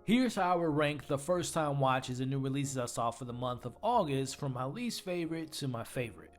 Here's how I would rank the first time watches and new releases I saw for the month of August from my least favorite to my favorite.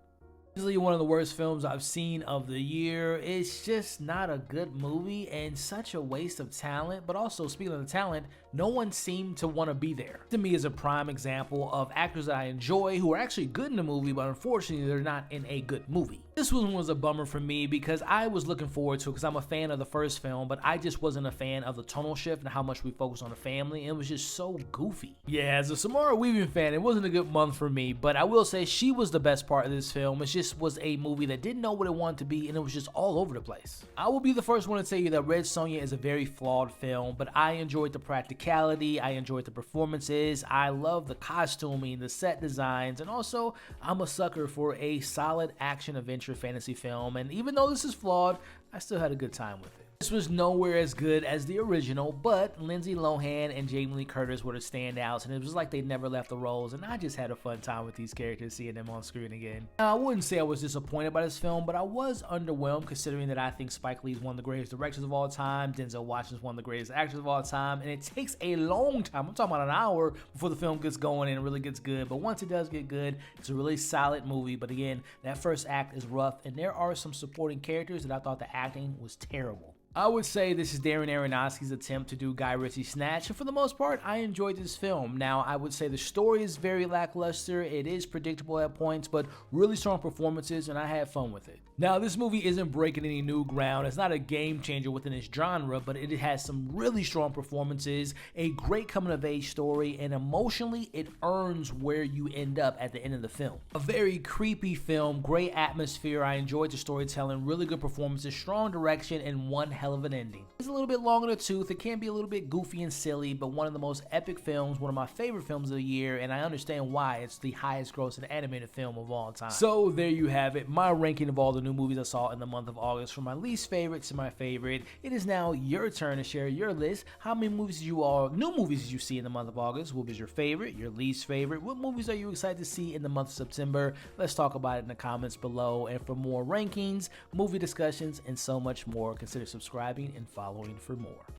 Easily one of the worst films I've seen of the year. It's just not a good movie and such a waste of talent, but also speaking of the talent, no one seemed to want to be there. To me is a prime example of actors that I enjoy who are actually good in the movie, but unfortunately they're not in a good movie. This one was a bummer for me because I was looking forward to it because I'm a fan of the first film, but I just wasn't a fan of the tonal shift and how much we focus on the family. It was just so goofy. Yeah, as a Samara Weaving fan, it wasn't a good month for me, but I will say she was the best part of this film. It just was a movie that didn't know what it wanted to be and it was just all over the place. I will be the first one to tell you that Red Sonja is a very flawed film, but I enjoyed the practicality, I enjoyed the performances, I love the costuming, the set designs, and also I'm a sucker for a solid action adventure fantasy film, and even though this is flawed, I still had a good time with it. This was nowhere as good as the original, but Lindsay Lohan and Jamie Lee Curtis were the standouts, and it was like they never left the roles, and I just had a fun time with these characters, seeing them on screen again. Now, I wouldn't say I was disappointed by this film, but I was underwhelmed considering that I think Spike Lee is one of the greatest directors of all time, Denzel Washington is one of the greatest actors of all time, and it takes a long time, I'm talking about an hour, before the film gets going and it really gets good, but once it does get good, it's a really solid movie, but again, that first act is rough, and there are some supporting characters that I thought the acting was terrible. I would say this is Darren Aronofsky's attempt to do Guy Ritchie's Snatch, and for the most part, I enjoyed this film. Now, I would say the story is very lackluster, it is predictable at points, but really strong performances, and I had fun with it. Now, this movie isn't breaking any new ground, it's not a game changer within its genre, but it has some really strong performances, a great coming-of-age story, and emotionally, it earns where you end up at the end of the film. A very creepy film, great atmosphere, I enjoyed the storytelling, really good performances, strong direction, and one hell of an ending. It's a little bit long in the tooth, it can be a little bit goofy and silly, but one of the most epic films, one of my favorite films of the year, and I understand why it's the highest grossing animated film of all time. So there you have it, my ranking of all the new movies I saw in the month of August from my least favorite to my favorite. It is now your turn to share your list. How many new movies did you see in the month of August? What was your favorite, your least favorite? What movies are you excited to see in the month of September? Let's talk about it in the comments below, and for more rankings, movie discussions, and so much more, consider subscribing and following for more.